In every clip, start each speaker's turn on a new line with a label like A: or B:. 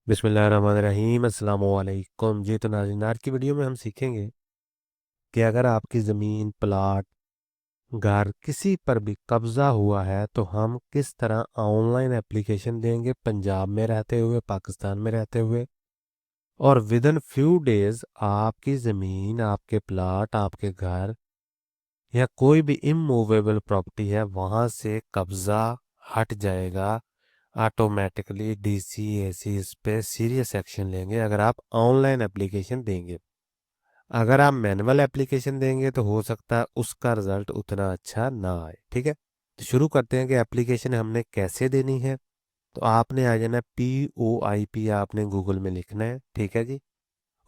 A: बिस्मिल्लाहिर्रहमानिर्रहीम अस्सलाम वालेकुम। जी तो नाज़रीन, आज की वीडियो में हम सीखेंगे कि अगर आपकी ज़मीन, प्लाट, घर किसी पर भी कब्ज़ा हुआ है तो हम किस तरह ऑनलाइन एप्लीकेशन देंगे, पंजाब में रहते हुए, पाकिस्तान में रहते हुए, और विद इन फ्यू डेज आपकी ज़मीन, आपके प्लाट, आपके घर या कोई भी इमूवेबल प्रॉपर्टी है वहाँ से कब्ज़ा हट जाएगा। ऑटोमेटिकली डीसी एसी इस पे सीरियस एक्शन लेंगे अगर आप ऑनलाइन एप्लीकेशन देंगे। अगर आप मैनुअल एप्लीकेशन देंगे तो हो सकता है उसका रिजल्ट उतना अच्छा ना आए। ठीक है, तो शुरू करते हैं कि एप्लीकेशन हमने कैसे देनी है। तो आपने आ जाना POIP, आपने गूगल में लिखना है। ठीक है जी,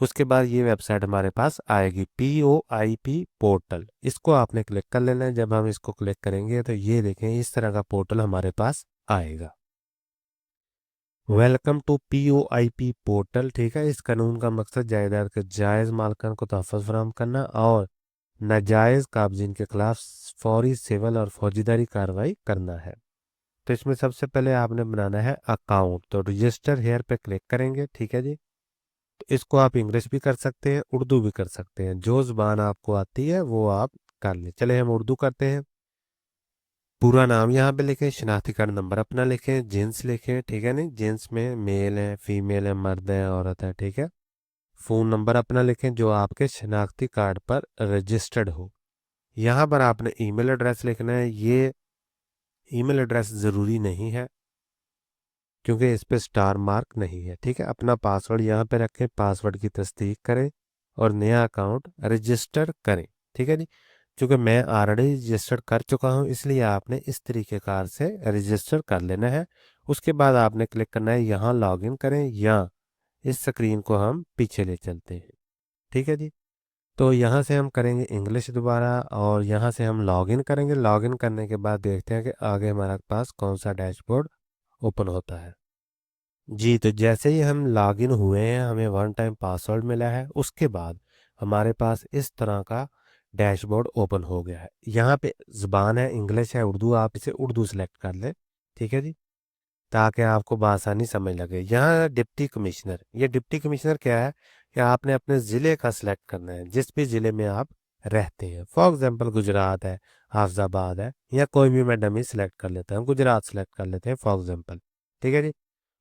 A: उसके बाद ये वेबसाइट हमारे पास आएगी POIP पोर्टल, इसको आपने क्लिक कर लेना है। जब हम इसको क्लिक करेंगे तो ये देखें इस तरह का पोर्टल हमारे पास आएगा। Welcome to POIP portal. ठीक है, इस कानून का मकसद जायदाद के जायज़ मालकान को तहफ़्फ़ुज़ फराहम करना और नाजायज़ काबज़ीन के खिलाफ फौरी सिविल और फौजीदारी कार्रवाई करना है। तो इसमें सबसे पहले आपने बनाना है अकाउंट, तो रजिस्टर हेयर पे क्लिक करेंगे। ठीक है जी, तो इसको आप इंग्लिश भी कर सकते हैं, उर्दू भी कर सकते हैं, जो ज़ुबान आपको आती है वो आप कर लें। चले हम उर्दू करते हैं। पूरा नाम यहाँ पे लिखें, शनाख्ती कार्ड नंबर अपना लिखें, जेंट्स लिखें। ठीक है, नहीं जेंट्स में मेल है, फीमेल है, मर्द है, औरत है। ठीक है, फ़ोन नंबर अपना लिखें जो आपके शनाख्ती कार्ड पर रजिस्टर्ड हो। यहाँ पर आपने ईमेल एड्रेस लिखना है। ये ईमेल एड्रेस ज़रूरी नहीं है क्योंकि इस पे स्टार मार्क नहीं है। ठीक है, अपना पासवर्ड यहाँ पे रखें, पासवर्ड की तस्दीक करें और नया अकाउंट रजिस्टर करें। ठीक है जी, क्योंकि मैं ऑलरेडी रजिस्टर कर चुका हूँ इसलिए आपने इस तरीके कार से रजिस्टर कर लेना है। उसके बाद आपने क्लिक करना है यहाँ लॉगिन करें, या इस स्क्रीन को हम पीछे ले चलते हैं। ठीक है जी, तो यहाँ से हम करेंगे इंग्लिश दोबारा और यहाँ से हम लॉगिन करेंगे। लॉगिन करने के बाद देखते हैं कि आगे हमारे पास कौन सा डैशबोर्ड ओपन होता है। जी, तो जैसे ही हम लॉगिन हुए हैं, हमें वन टाइम पासवर्ड मिला है, उसके बाद हमारे पास इस तरह का डैशबोर्ड ओपन हो गया है। यहाँ पे ज़ुबान है, इंग्लिश है, उर्दू, आप इसे उर्दू सेलेक्ट कर लें। ठीक है जी, ताकि आपको बआसानी समझ लगे। यहाँ डिप्टी कमिश्नर, ये डिप्टी कमिश्नर क्या है कि आपने अपने ज़िले का सिलेक्ट करना है, जिस भी ज़िले में आप रहते हैं। फॉर एग्जांपल गुजरात है, हाफजाबाद है, या कोई भी मैं डमी सेलेक्ट कर लेता हूँ, गुजरात सेलेक्ट कर लेते हैं फॉर एग्जांपल। ठीक है जी,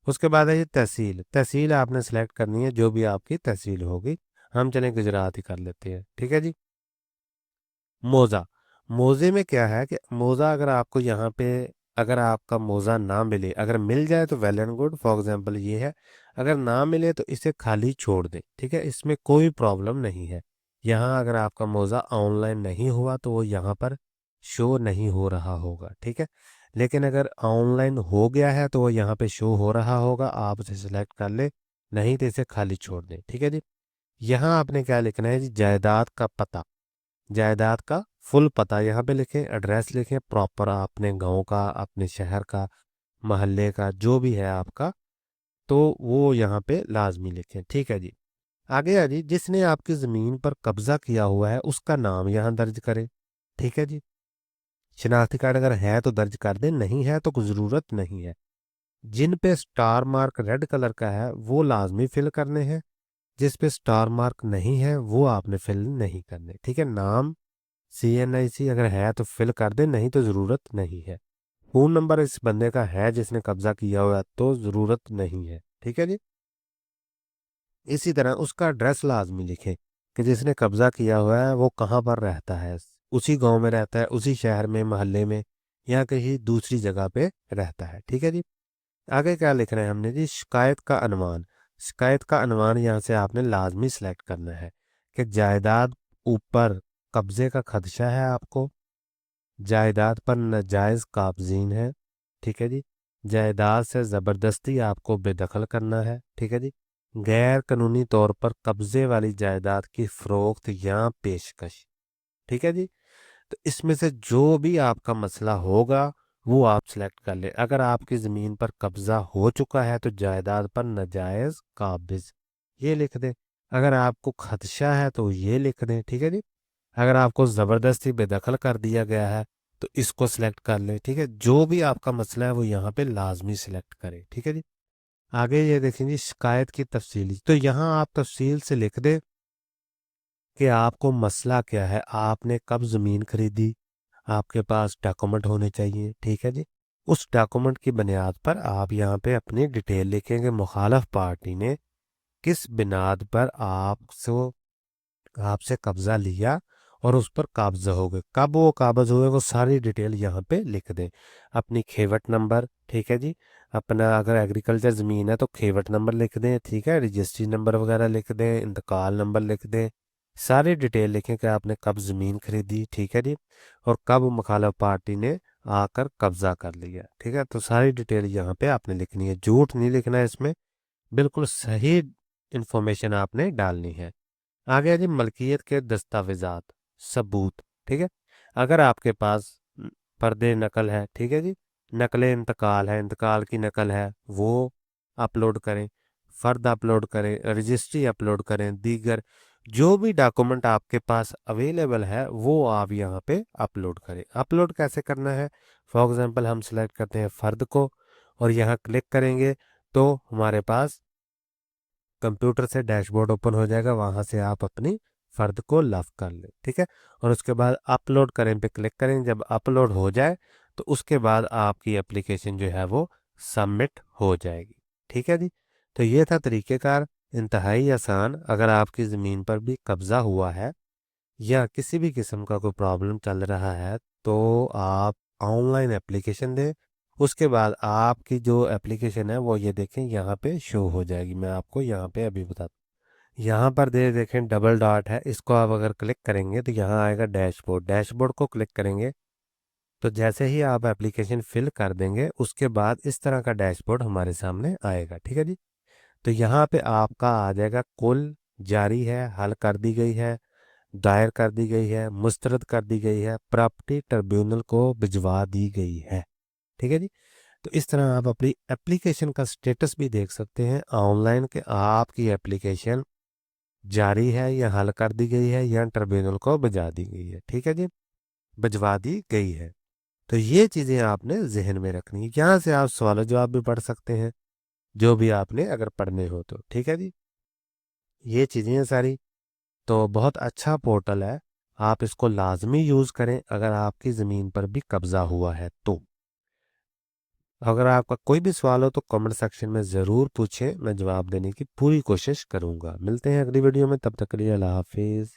A: उसके बाद है ये तहसील। तहसील आपने सेलेक्ट करनी है जो भी आपकी तहसील होगी, हम चलें गुजरात ही कर लेते हैं। ठीक है जी, मोज़ा। मोज़े में क्या है कि मोज़ा अगर आपको यहाँ पे, अगर आपका मोज़ा ना मिले, अगर मिल जाए तो well and good. For example ये है, अगर ना मिले तो इसे खाली छोड़ दें। ठीक है, इसमें कोई प्रॉब्लम नहीं है। यहाँ अगर आपका मोज़ा ऑनलाइन नहीं हुआ तो वो यहाँ पर शो नहीं हो रहा होगा। ठीक है, लेकिन अगर ऑनलाइन हो गया है तो वो यहाँ पे शो हो रहा होगा, आप उसे सिलेक्ट कर ले, नहीं तो इसे खाली छोड़ दें। ठीक है जी, यहाँ आपने क्या लिखना है जी, जायदाद का पता, जायदाद का फुल पता यहाँ पे लिखें, एड्रेस लिखें प्रॉपर, अपने गांव का, अपने शहर का, मोहल्ले का, जो भी है आपका, तो वो यहाँ पे लाजमी लिखें। ठीक है जी, आगे है जी, जिसने आपकी ज़मीन पर कब्जा किया हुआ है उसका नाम यहाँ दर्ज करें। ठीक है जी, शनाख्ती कार्ड अगर है तो दर्ज कर दें, नहीं है तो कोई ज़रूरत नहीं है। जिन पे स्टार मार्क रेड कलर का है वो लाजमी फिल करने हैं, जिस पे स्टार मार्क नहीं है वो आपने फिल नहीं करने। ठीक है, नाम CNIC अगर है तो फिल कर दे, नहीं तो ज़रूरत नहीं है। फ़ोन नंबर इस बंदे का है जिसने कब्जा किया हुआ है तो ज़रूरत नहीं है। ठीक है जी, इसी तरह उसका एड्रेस लाजमी लिखें कि जिसने कब्जा किया हुआ है वो कहाँ पर रहता है, उसी गांव में रहता है, उसी शहर में, मोहल्ले में, या कहीं दूसरी जगह पे रहता है। ठीक है जी, आगे क्या लिखना है हमने जी, शिकायत का अनुमान। शिकायत का अनुमान यहाँ से आपने लाजमी सेलेक्ट करना है कि जायदाद ऊपर कब्जे का खदशा है आपको, जायदाद पर नाजायज काबजीन है। ठीक है जी, जायदाद से ज़बरदस्ती आपको बेदखल करना है। ठीक है जी, गैर कानूनी तौर पर कब्जे वाली जायदाद की फ़रोख्त या पेशकश। ठीक है जी, तो इसमें से जो भी आपका मसला होगा वो आप सेलेक्ट कर लें। अगर आपकी ज़मीन पर कब्ज़ा हो चुका है तो जायदाद पर नाजायज़ काबिज, ये लिख दें। अगर आपको खदशा है तो ये लिख दें। ठीक है जी, अगर आपको ज़बरदस्ती बेदखल कर दिया गया है तो इसको सिलेक्ट कर लें। ठीक है, जो भी आपका मसला है वो यहाँ पे लाजमी सिलेक्ट करें। ठीक है जी, आगे ये देखेंगे शिकायत की तफसील, तो यहाँ आप तफसील से लिख दें कि आपको मसला क्या है, आपने कब ज़मीन खरीदी, आपके पास डॉक्यूमेंट होने चाहिए, ठीक है जी। उस डॉक्यूमेंट की बुनियाद पर आप यहाँ पे अपनी डिटेल लिखेंगे, मुखालफ पार्टी ने किस बिनाद पर आपसे आपसे कब्जा लिया और उस पर काब्जा हो गए, कब वो काबज हुए, वो सारी डिटेल यहाँ पे लिख दें। अपनी खेवट नंबर, ठीक है जी, अपना अगर एग्रीकल्चर ज़मीन है तो खेवट नंबर लिख दें, ठीक है, रजिस्ट्री नंबर वगैरह लिख दें, इंतकाल नंबर लिख दें, सारी डिटेल लिखें कि आपने कब ज़मीन खरीदी, ठीक है जी, और कब मुखालिफ पार्टी ने आकर कब्जा कर लिया, ठीक है। तो सारी डिटेल यहाँ पे आपने लिखनी है, झूठ नहीं लिखना है इसमें, बिल्कुल सही इंफॉर्मेशन आपने डालनी है। आ गया जी मलकियत के दस्तावेजात, सबूत, ठीक है। अगर आपके पास पर्दे नकल है, ठीक है जी, नकल इंतकाल है, इंतकाल की नकल है, वो अपलोड करें, फर्द अपलोड करें, रजिस्ट्री अपलोड करें, दीगर जो भी डॉक्यूमेंट आपके पास अवेलेबल है वो आप यहाँ पे अपलोड करें। अपलोड कैसे करना है, फॉर एग्जांपल हम सिलेक्ट करते हैं फ़र्द को और यहाँ क्लिक करेंगे तो हमारे पास कंप्यूटर से डैशबोर्ड ओपन हो जाएगा, वहां से आप अपनी फ़र्द को लॉक कर लें, ठीक है। और उसके बाद अपलोड करें पे क्लिक करें, जब अपलोड हो जाए तो उसके बाद आपकी एप्लीकेशन जो है वो सबमिट हो जाएगी, ठीक है जी। तो ये था तरीक़ेकार, इंतहाई आसान। अगर आपकी ज़मीन पर भी कब्ज़ा हुआ है या किसी भी किस्म का कोई प्रॉब्लम चल रहा है तो आप ऑनलाइन एप्लीकेशन दें, उसके बाद आपकी जो एप्लीकेशन है वो ये देखें यहाँ पे शो हो जाएगी। मैं आपको यहाँ पे अभी बता, यहाँ पर दे देखें डबल डॉट है, इसको आप अगर क्लिक करेंगे तो यहाँ आएगा डैशबोर्ड, डैशबोर्ड को क्लिक करेंगे तो जैसे ही आप एप्लीकेशन फिल कर देंगे उसके बाद इस तरह का डैशबोर्ड हमारे सामने आएगा, ठीक है जी। तो यहाँ पे आपका आ जाएगा कुल जारी है, हल कर दी गई है, दायर कर दी गई है, मुस्तरद कर दी गई है, प्रॉपर्टी ट्रिब्यूनल को भिजवा दी गई है, ठीक है जी। तो इस तरह आप अपनी एप्लीकेशन का स्टेटस भी देख सकते हैं ऑनलाइन कि आपकी एप्लीकेशन जारी है या हल कर दी गई है या ट्रिब्यूनल को भिजवा दी गई है, ठीक है जी, भिजवा दी गई है। तो ये चीज़ें आपने जहन में रखनी है, यहाँ से आप सवाल जवाब भी पढ़ सकते हैं जो भी आपने अगर पढ़ने हो तो, ठीक है जी। ये चीज़ें हैं सारी। तो बहुत अच्छा पोर्टल है, आप इसको लाजमी यूज़ करें अगर आपकी ज़मीन पर भी कब्ज़ा हुआ है तो। अगर आपका कोई भी सवाल हो तो कमेंट सेक्शन में ज़रूर पूछें, मैं जवाब देने की पूरी कोशिश करूँगा। मिलते हैं अगली वीडियो में, तब तक के लिए अल्लाह हाफिज़।